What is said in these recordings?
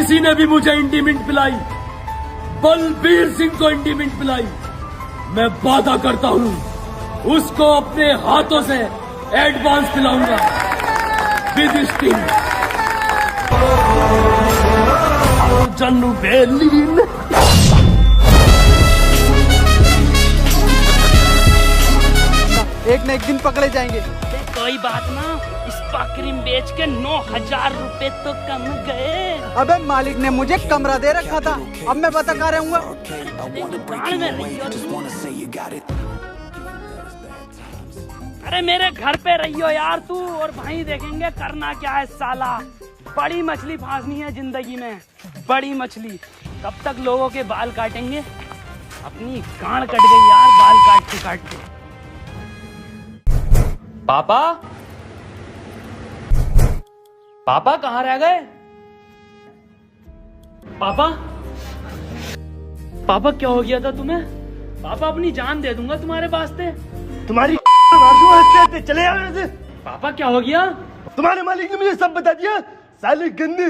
किसी ने भी मुझे इंटीमेंट पिलाई, बलबीर सिंह को इंटीमेंट पिलाई, मैं वादा करता हूं उसको अपने हाथों से एडवांस पिलाऊंगा विद स्टिंग। जानू बेलीन एक न एक दिन पकड़े जाएंगे। कोई बात ना, स्पा क्रीम बेच के 9,000 रुपए तो कम गए। अबे मालिक ने मुझे कमरा दे रखा था, अब मैं बता कहाँ रहूंगा। अरे मेरे घर पे रहियो यार तू, और भाई देखेंगे करना क्या है साला। बड़ी मछली फांसनी है जिंदगी में, बड़ी मछली। कब तक लोगों के बाल काटेंगे, अपनी गांड कट गई यार बाल काटते काटते। पापा पापा कहाँ रह गए? पापा पापा क्या हो गया था तुम्हें? पापा अपनी जान दे दूंगा तुम्हारे वास्ते। तुम्हारी चले जाओ यहाँ से। पापा क्या हो गया? तुम्हारे मालिक ने मुझे सब बता दिया, साले गंदे।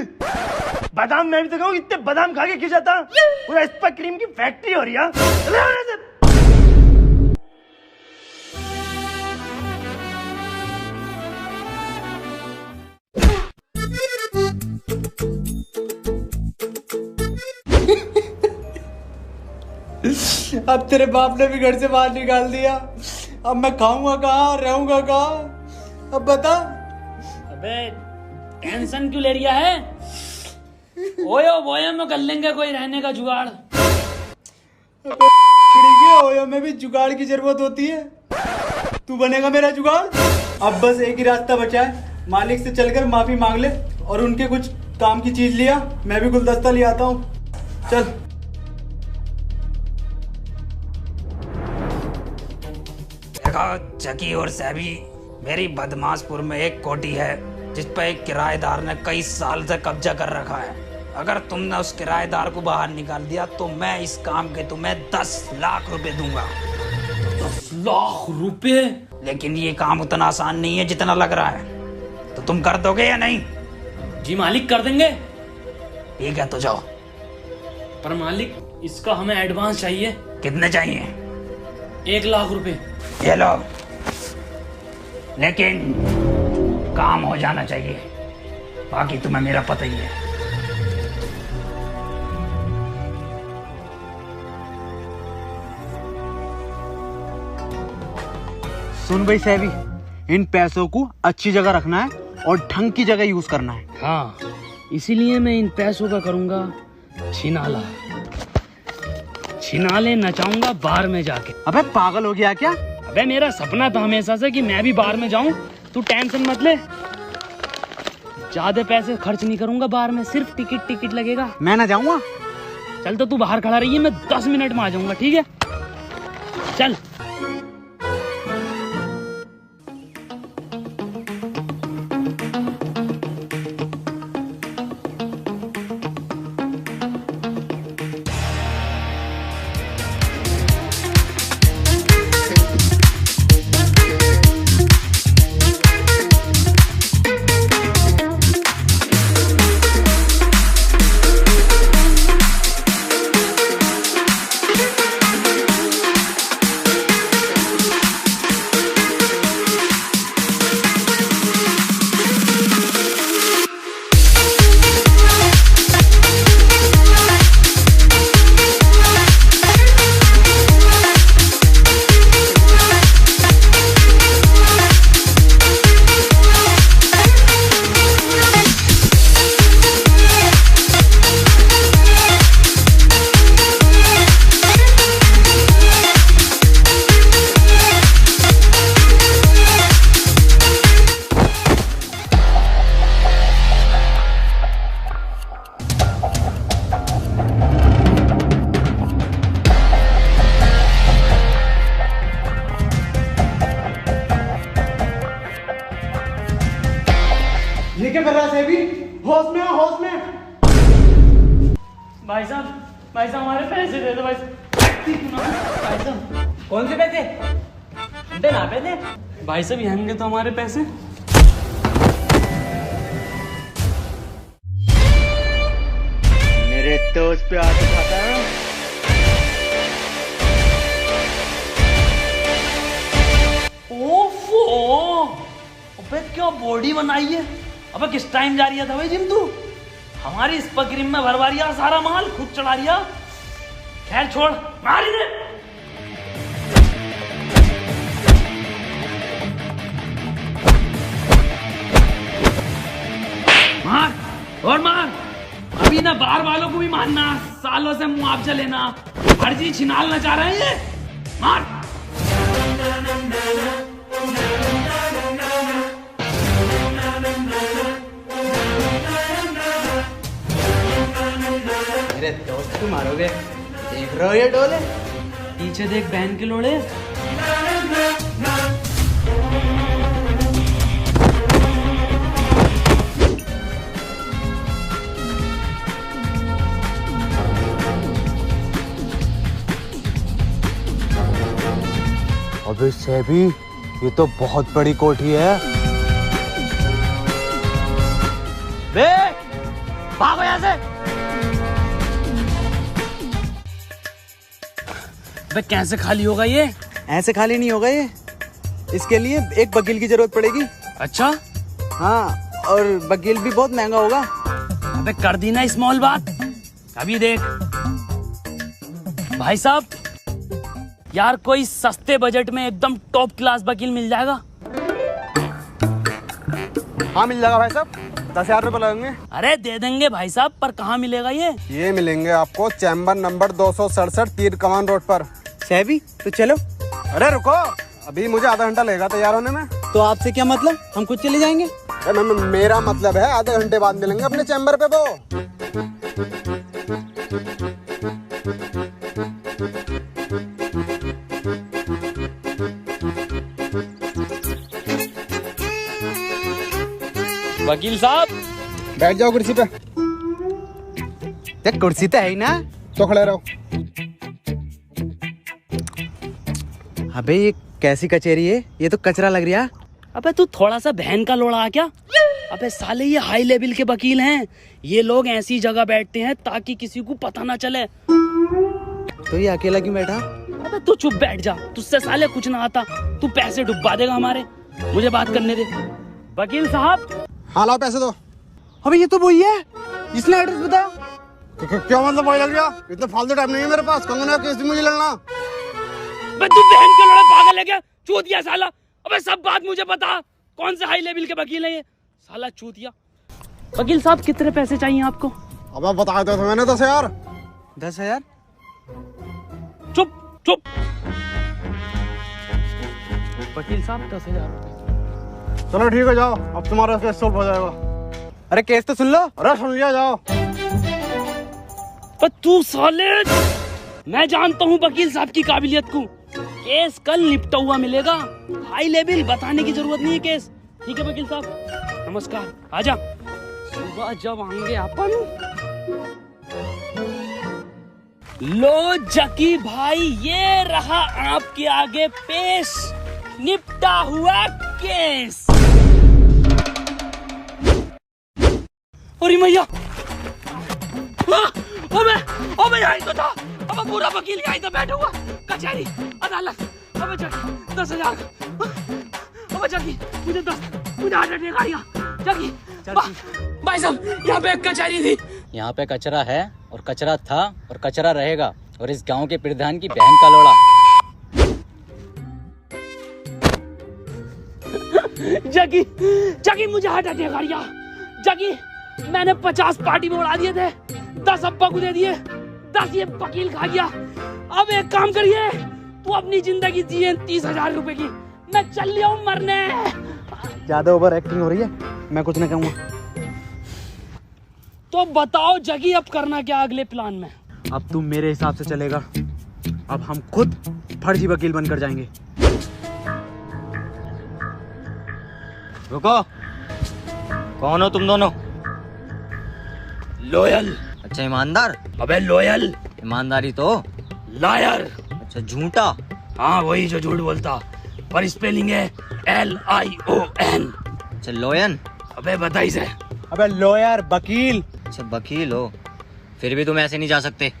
बादाम मैं भी तो कहूँ, इतने बादाम खा के खिंचा था, पूरा स्पा क्रीम की फैक्ट्री हो रही है। चले जाओ यहाँ से। अब तेरे बाप ने भी घर से बाहर निकाल दिया, अब मैं खाऊंगा कहाँ, रहूंगा कहाँ, अब बता। अबे टेंशन क्यों ले रिया है? ओयो वोयो में कर लेंगे कोई रहने का जुगाड़। ओयो में भी जुगाड़ की जरूरत होती है, तू बनेगा मेरा जुगाड़। अब बस एक ही रास्ता बचा है, मालिक से चलकर माफी मांग ले और उनके कुछ काम की चीज लिया, मैं भी गुलदस्ता ले आता हूँ। चल। देखो चकी और सैबी, मेरी बदमाशपुर में एक कोठी है जिस पर एक किराएदार ने कई साल से कब्जा कर रखा है। अगर तुमने उस किराएदार को बाहर निकाल दिया तो मैं इस काम के तुम्हें 10 लाख रुपए दूंगा। 10 लाख रुपए? लेकिन ये काम उतना आसान नहीं है जितना लग रहा है, तो तुम कर दोगे या नहीं? जी मालिक कर देंगे। ठीक है तो जाओ। पर मालिक इसका हमें एडवांस चाहिए। कितने चाहिए? 1 लाख रुपए। ये लो, लेकिन काम हो जाना चाहिए, बाकी तुम्हें मेरा पता ही है। सुन भाई सैबी, इन पैसों को अच्छी जगह रखना है और ढंग की जगह यूज करना है। हाँ, इसीलिए मैं इन पैसों का करूंगा छिनाला। छिनाले नचाऊंगा बार में जाके। अबे पागल हो गया क्या? अबे मेरा सपना था हमेशा से कि मैं भी बार में जाऊं, तू टेंशन मत ले। ज्यादा पैसे खर्च नहीं करूंगा बार में, सिर्फ टिकट लगेगा। मैं ना जाऊंगा? चल तो तू बाहर खड़ा रही है, मैं 10 मिनट में आ जाऊंगा, ठीक है? चल। ये क्या कर रहा है सेबी? होश में हो, होश में। भाई साहब हमारे पैसे दे दो भाई साहब। कौन से पैसे? देना पैसे। भाई साहब यहाँ होंगे तो हमारे पैसे। मेरे दोस्त पे हाथ उठाता है। ओफो, अबे क्या बॉडी बनाई है। अबे किस टाइम जा रही है था भाई जिम तू? हमारी इस क्रीम में भरवा रिया सारा माल, खुद चढ़ा रिया। खैर छोड़, मार इधर। मार और मार। अभी ना बाहर वालों को भी मारना, सालों से मुआवजा लेना, फर्जी छिनालना चाह रहे हैं ये। मार। मेरे दोस्त को मारोगे? देख रहे हो ये डोले? पीछे देख बहन के लोड़े। अबे सैबी, ये तो बहुत बड़ी कोठी है। बे भागो यहाँ से। बे कैसे खाली होगा ये? ऐसे खाली नहीं होगा ये, इसके लिए एक वकील की जरूरत पड़ेगी। अच्छा, हाँ, और वकील भी बहुत महंगा होगा। अबे कर दी ना स्मॉल बात। अभी देख भाई साहब, यार कोई सस्ते बजट में एकदम टॉप क्लास वकील मिल जाएगा? हाँ मिल जाएगा भाई साहब, 10,000 रुपए लगेंगे। अरे दे देंगे भाई साहब, पर कहाँ मिलेगा ये मिलेंगे आपको चैम्बर नंबर 267 तीर कमान रोड पर। सैबी तो चलो। अरे रुको, अभी मुझे आधा घंटा लगेगा तैयार होने में। तो आपसे क्या मतलब, हम खुद चले जाएंगे? मेरा मतलब है आधे घंटे बाद मिलेंगे अपने चैम्बर पे। वो वकील साहब बैठ जाओ कुर्सी पे। देख कुर्सी तो है ही ना। तो खड़े रहो। अबे ये कैसी कचेरी है, ये तो कचरा लग रहा है। अबे तू थोड़ा सा बहन का लोड़ा क्या? अबे साले ये हाई लेवल के वकील हैं। ये लोग ऐसी जगह बैठते हैं ताकि किसी को पता ना चले। तो ये अकेला क्यों बैठा? अबे तू चुप बैठ जा, तुझसे साले कुछ ना आता। तू पैसे डुबा देगा हमारे। मुझे बात करने दे। वकील साहब। हाँ लाओ पैसे दो। अबे ये तो वही है जिसने एड्रेस बताया। क्या मतलब वही लग गया? इतना फालतू टाइम नहीं है मेरे पास। कंगना केस भी मुझे लड़ना। बे तू बहन के लोड़ा पागल है क्या? चूतिया साला। अबे सब बात मुझे बता, कौन से हाई लेवल के वकील है ये साला चूतिया। वकील साहब कितने पैसे चाहिए आपको? अब आप बता दो तो मैंने 10,000। 10,000? चुप चुप। वकील साहब 10,000। चलो ठीक है, जाओ, अब तुम्हारा केस सॉल्व हो जाएगा। अरे केस तो सुन लो। अरे सुन लिया, जाओ। पर तू साले, मैं जानता हूँ वकील साहब की काबिलियत को। केस कल निपटा हुआ मिलेगा। हाई लेवल बताने की जरूरत नहीं है केस। ठीक है वकील साहब, नमस्कार। आजा, सुबह जब आएंगे अपन। लो जकी भाई, ये रहा आपके आगे पेश निपटा हुआ केस। अरे मैया, अबे यही तो था। अब पूरा वकील यही तो बैठा हुआ। कचहरी, अदालत। अबे जगी 10,000। अबे जगी मुझे 10 हार्ट अटैक आ गया। जगी भाई साहब, यहाँ पे एक कचहरी थी। यहाँ पे कचरा है और कचरा था और कचरा रहेगा, और इस गांव के प्रधान की बहन का लोड़ा। जगी जगी मुझे हार्ट अटैक आ गया। जगी मैंने 50 पार्टी में उड़ा दिए थे, 10 अब्बा को दे दिए, 10 ये वकील खा गया। अब एक काम करिए, तू अपनी जिंदगी जिए 30,000 रुपए की। मैं चल लिया हूँ मरने। ज्यादा ओवर एक्टिंग हो रही है, मैं कुछ नहीं कहूँगा। तो बताओ जगी, अब करना क्या अगले प्लान में? अब तू मेरे हिसाब से चलेगा। अब हम खुद फर्जी वकील बनकर जाएंगे। रुको, कौन हो तुम दोनों? लॉयल। अच्छा ईमानदार? अबे लॉयल। ईमानदारी तो। लायर। अच्छा झूठा? हाँ वही जो झूठ बोलता, पर स्पेलिंग है LION। अच्छा लोयन? अबे बताइए से। अबे लॉयर, वकील। अच्छा वकील हो, फिर भी तुम ऐसे नहीं जा सकते।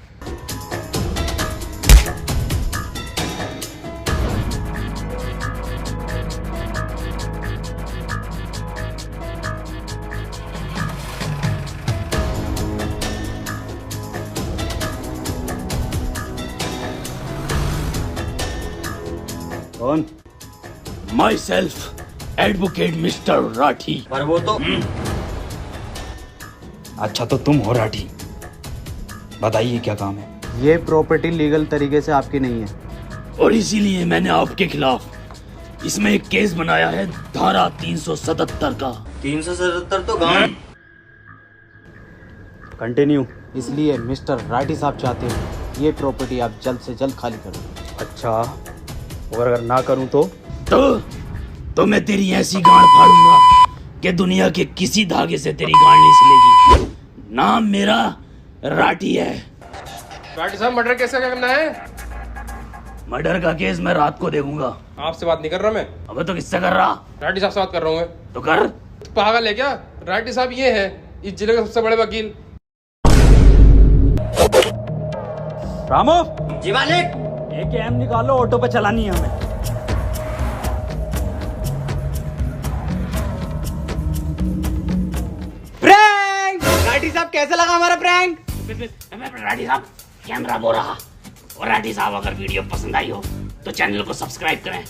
कौन? My self advocate mister Rathi. पर वो तो अच्छा तो तुम हो राठी, बताइए क्या काम है? ये प्रॉपर्टी लीगल तरीके से आपकी नहीं है और इसीलिए मैंने आपके खिलाफ इसमें एक केस बनाया है, धारा 377 का। 377 तो गाँव। कंटिन्यू। इसलिए मिस्टर राठी साहब चाहते हैं ये प्रॉपर्टी आप जल्द से जल्द खाली करो। अच्छा, और अगर ना करूं तो मैं तेरी ऐसी गांड फाड़ूंगा कि दुनिया के किसी धागे से तेरी गांड नहीं सिलेगी। नाम मेरा राठी है। राठी साहब, मर्डर केस का क्या करना है? मर्डर का केस मैं रात को देखूंगा। आपसे बात नहीं कर रहा मैं। अबे तो किससे कर रहा? राठी साहब से बात कर रहा हूँ मैं। तो कर। पागल है क्या? राठी साहब ये है इस जिले के सबसे बड़े वकील। रामो, जी मालिक। एक एम निकालो, ऑटो पे चलानी है हमें। प्रैंक! राठी साहब कैसे लगा हमारा प्रैंक? राठी साहब कैमरा बोल रहा। और राठी साहब अगर वीडियो पसंद आई हो तो चैनल को सब्सक्राइब करें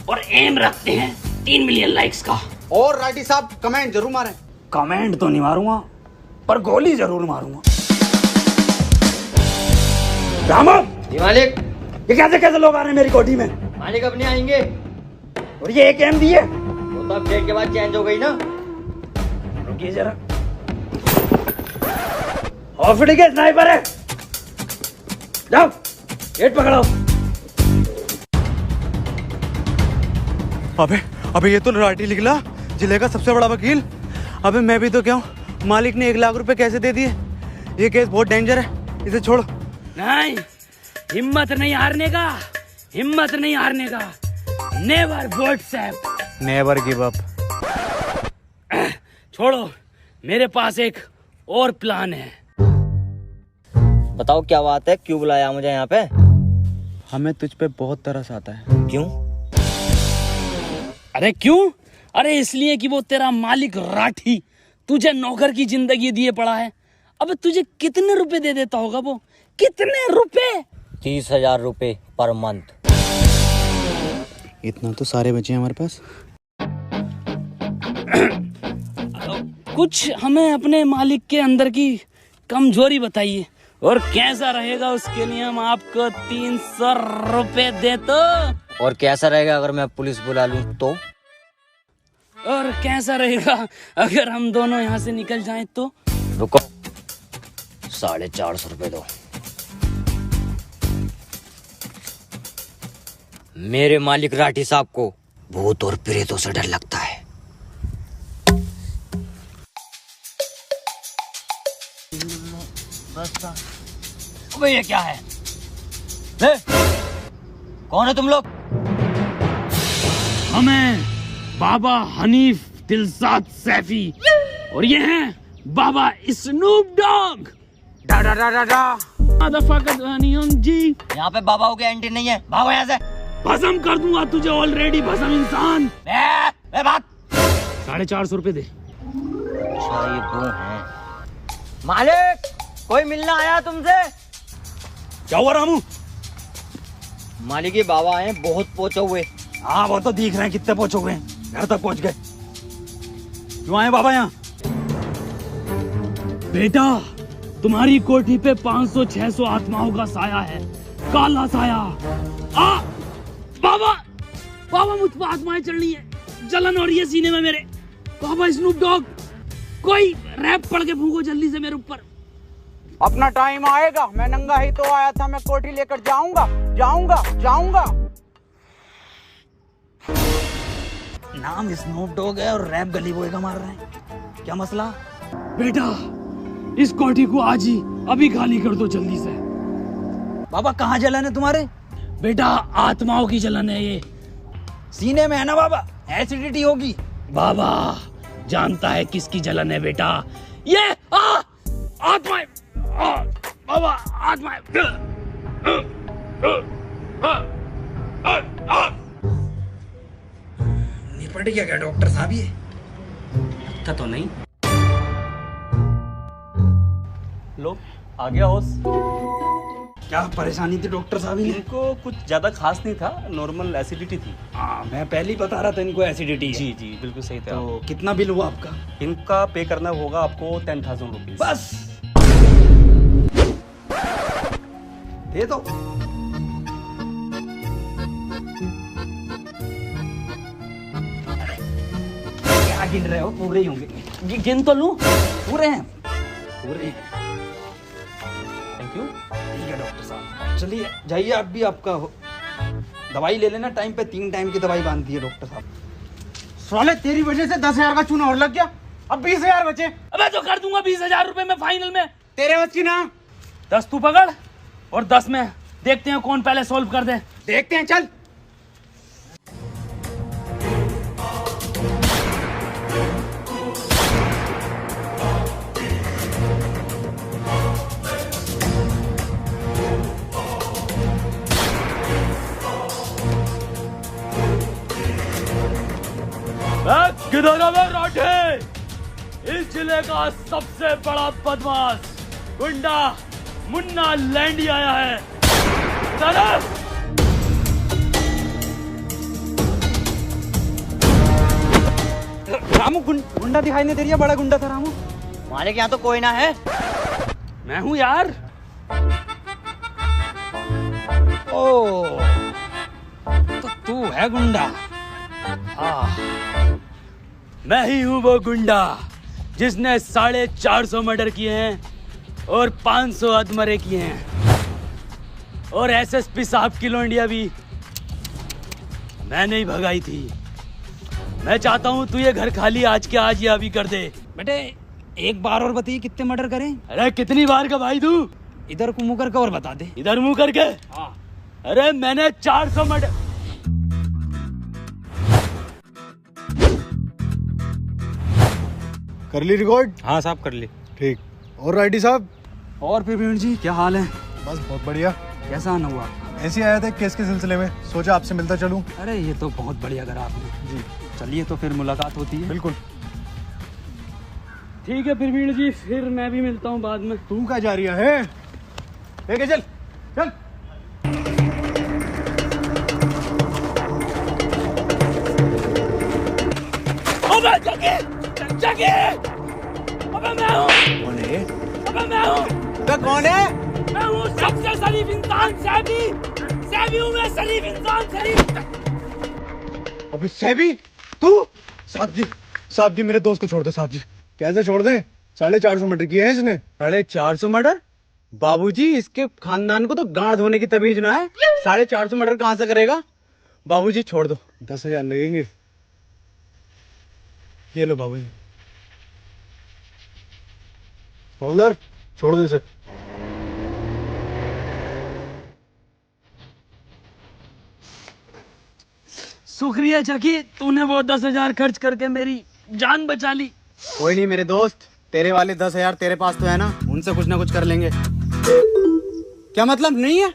और एम रखते हैं 3 मिलियन लाइक्स का। और राठी साहब कमेंट जरूर मारें। कमेंट तो नहीं मारूंगा, पर गोली जरूर मारूंगा। रामो, जी मालिक। ये कैसे कैसे लोग आ रहे हैं मेरी कोठी में? मालिक अपने आएंगे। और ये एक एम दिए? वो तो अपडेट के बाद चेंज हो गई ना। रुकिए जरा। हॉस्पिटल के स्नाइपर है, जाओ गेट पकड़ो। अबे ये तो राठी निकला, जिले का सबसे बड़ा वकील। अबे मैं भी तो क्या हूँ, मालिक ने 1 लाख रुपए कैसे दे दिए? ये केस बहुत डेंजर है, इसे छोड़ो। नहीं, हिम्मत नहीं हारने का, हिम्मत नहीं हारने का। Never WhatsApp, never give up. छोड़ो, मेरे पास एक और प्लान है। बताओ क्या बात है, क्यों बुलाया मुझे यहाँ पे? हमें तुझ पे बहुत तरस आता है। क्यों? अरे क्यों? अरे इसलिए कि वो तेरा मालिक राठी तुझे नौकर की जिंदगी दिए पड़ा है। अब तुझे कितने रुपए दे देता होगा वो? कितने रुपए? 30,000 रुपए पर मंथ। इतना तो सारे बचे हैं हमारे पास। कुछ हमें अपने मालिक के अंदर की कमजोरी बताइए और कैसा रहेगा, उसके लिए हम आपको 300 रुपए दे तो। और कैसा रहेगा अगर मैं पुलिस बुला लूं तो? और कैसा रहेगा अगर हम दोनों यहाँ से निकल जाएं तो? रुको, 450 रुपए दो। मेरे मालिक राठी साहब को भूत और प्रेतों से डर लगता है। अबे ये क्या है? ले, कौन है तुम लोग? हमें बाबा हनीफ दिलसाद सैफी और ये हैं बाबा स्नूप डॉग। डा डा डा डा डा। जी यहाँ पे बाबाओं के एंट्री नहीं है, भागो यहाँ से। भस्म कर दूंगा तुझे ऑलरेडी, भस्म इंसान। बात 450 रुपए दे। अच्छा ये वो हैं। मालिक, कोई मिलना आया तुमसे? क्या हुआ रामू? मालिक ये बाबा आए हैं, बहुत पहुंचे हुए। हाँ वो तो दिख रहे हैं, कितने पहुंचे हुए हैं, घर तक पहुंच गए। क्यों आए बाबा यहाँ? बेटा, तुम्हारी कोठी पे 500-600 आत्माओं का साया है, काला साया। बाबा, बाबा मुझ पर आत्माएं चढ़ रही है, जलन हो रही है सीने में मेरे। बाबा स्नूप डॉग, कोई रैप पढ़ के फूंको जल्दी से मेरे ऊपर। अपना टाइम आएगा, मैं नंगा ही तो आया था, मैं कोठी लेकर जाऊंगा जाऊंगा जाऊंगा। नाम स्नूप डॉग है और रैप गली बॉय का मार रहे हैं, क्या मसला? बेटा, इस कोठी को आज ही अभी खाली कर दो जल्दी से। बाबा कहाँ जलन है तुम्हारे? बेटा आत्माओं की जलन है ये। सीने में है ना बाबा, एसिडिटी होगी। बाबा जानता है किसकी जलन है बेटा, ये आत्माएं। बाबा आज मैं निपट गया क्या डॉक्टर साहब ये? था तो नहीं। लो आ गया होश। क्या परेशानी थी डॉक्टर साहब? इनको कुछ ज्यादा खास नहीं था, नॉर्मल एसिडिटी थी। हाँ, मैं पहले ही बता रहा था इनको एसिडिटी है। जी जी बिल्कुल सही था। तो कितना बिल हुआ आपका? इनका पे करना होगा आपको 10,000 रुपीज। बस दे दो। क्या गिन रहे हो? पूरे ही होंगे। गिन तो लूं। पूरे हैं, पूरे हैं। Thank you. ठीक है डॉक्टर साहब, चलिए जाइए आप भी। आपका दवाई ले लेना टाइम पे, 3 टाइम की दवाई बांध दी है डॉक्टर साहब। साले तेरी वजह से 10,000 का चूना और लग गया, अब 20,000 बचे। अबे तो कर दूंगा 20,000 रुपए में फाइनल में। तेरे बच की ना। 10 तू पकड़ और 10 में देखते हैं कौन पहले सोल्व कर दे। देखते हैं, चल। किधर है वे राठे? इस जिले का सबसे बड़ा बदमाश गुंडा मुन्ना लैंडी आया है। तरफ रामू गुंडा दिखाई नहीं दे रही है? बड़ा गुंडा था रामू। हमारे यहाँ तो कोई ना है। मैं हूँ यार। ओ तो तू है गुंडा? मैं ही हूँ वो गुंडा जिसने 450 मर्डर किए हैं और 500 अधमरे किए हैं। और एसएसपी साहब की लोंडिया भी मैंने ही भगाई थी। मैं चाहता हूँ तू ये घर खाली आज के आज या अभी कर दे। बेटे एक बार और बताइए कितने मर्डर करें? अरे कितनी बार का भाई तू? इधर को मुंह करके और बता दे। इधर मुंह करके? हाँ। अरे मैंने 400 मर्डर। कर ली रिकॉर्ड? हाँ साहब कर ली। ठीक। और राइटी साहब? और प्रवीण जी क्या हाल है? बस बहुत बढ़िया। कैसा आना हुआ? ऐसे आया था केस के सिलसिले में, सोचा आपसे मिलता चलूं। अरे ये तो बहुत बढ़िया करा आपने। जी चलिए तो फिर मुलाकात होती है। बिल्कुल। ठीक है प्रवीण जी, फिर मैं भी मिलता हूँ बाद में। तू क्या जा रही है? लेके चल चल। अबे जगे जगे, अबे मैं हूँ। कौन है? अबे मैं हूँ। तो कौन है? मैं हूँ सबसे शरीफ इंसान, सैबी। सैबी हूँ मैं, शरीफ इंसान, शरीफ। अबे सैबी तू? साहब जी मेरे दोस्त को छोड़ दो साहब जी। कैसे छोड़ दें? 450 मर्डर किए हैं इसने। 450 मर्डर? बाबूजी इसके खानदान को तो गांड धोने की तमीज ना है। 450 मर्डर कहाँ से करेगा? बाबूजी छोड़ दो। 10,000 लगेंगे। ये लो बाबूजी। हवलदार छोड़ दे इसे। शुक्रिया जकी, तूने वो 10,000 खर्च करके मेरी जान बचा ली। कोई नहीं मेरे दोस्त, तेरे वाले 10,000 तेरे पास तो है ना, उनसे कुछ ना कुछ कर लेंगे। क्या मतलब नहीं है?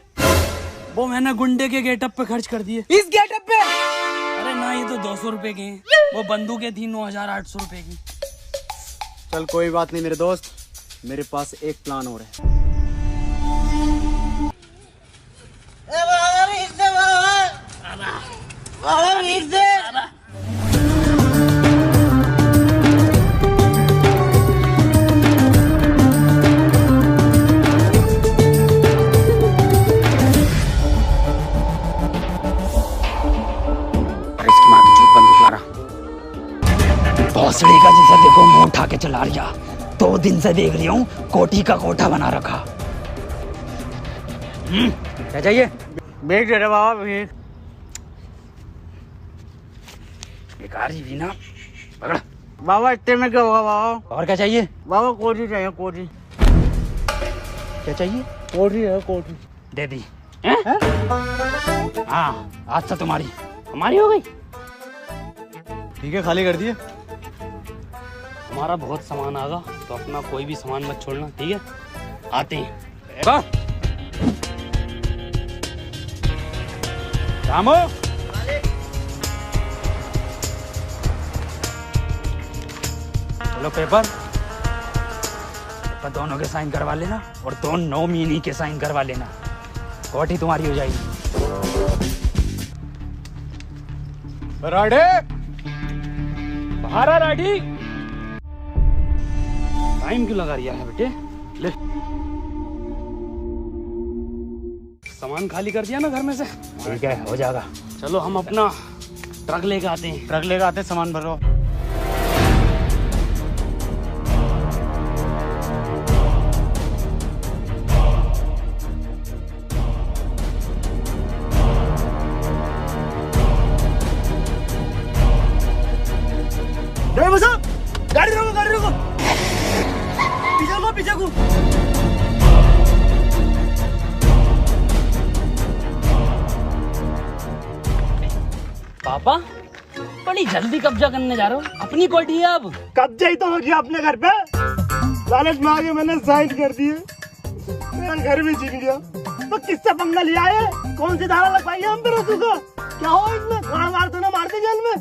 वो मैंने गुंडे के गेटअप पे खर्च कर दिए। इस गेटअप पे? अरे ना, ये तो 200 रुपए के हैं। वो बंदूकें थी 9,800 रुपए की। चल कोई बात नहीं मेरे दोस्त, मेरे पास एक प्लान और है। इसकी माँ की चूत बंदूक ला रहा। भोसड़ी का जैसा देखो मुंह उठा के चला रहा। 2 दिन से देख रही हूँ कोठी का कोठा बना रखा। क्या चाहिए? भेज दे रहे बाबा, भेज। बेकारी भी ना, पकड़। बाबा इतने में क्या होगा बाबा? और क्या चाहिए? बाबा कोठी चाहिए, कोठी। क्या चाहिए? कोठी है, कोठी। दे दी। हाँ आज से तुम्हारी। हमारी हो गई। ठीक है, खाली कर दिए। हमारा बहुत सामान आगा, तो अपना कोई भी सामान मत छोड़ना, ठीक है? आते हैं। रामो, चलो पेपर दोनों के साइन करवा लेना और दोनों नॉमिनी के साइन करवा लेना। कोठी तुम्हारी हो जाएगी। राडे, बाहर आ राडी। टाइम क्यों लगा रिया है बेटे? ले, सामान खाली कर दिया ना घर में से? ठीक है, हो जाएगा। चलो हम अपना ट्रक लेके आते हैं। ट्रक लेकर आते, सामान भरो। ड्राइवर साहब, गाड़ी रोको, गाड़ी रोको। पीछे को। पापा, बड़ी जल्दी कब्जा करने जा रहे हो। अपनी कोठी है अब। कब्जा ही तो हो गया अपने घर पे। लालच में आगे मैंने साइन कर दिए, मेरा घर भी छीन गया। तो किससे पंगा लिया है? कौन सी धारा लगवाई है हम पे रसू का? क्या हो इसमें? थोड़ा मार दो ना, मारते जेल में।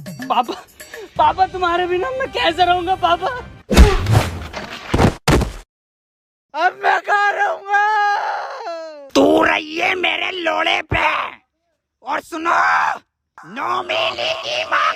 पापा तुम्हारे बिना मैं कैसे रहूंगा पापा? अब मैं कहाँ रहूंगा? तू रहिए मेरे लोड़े पे और सुनो, नॉमिनी की माँ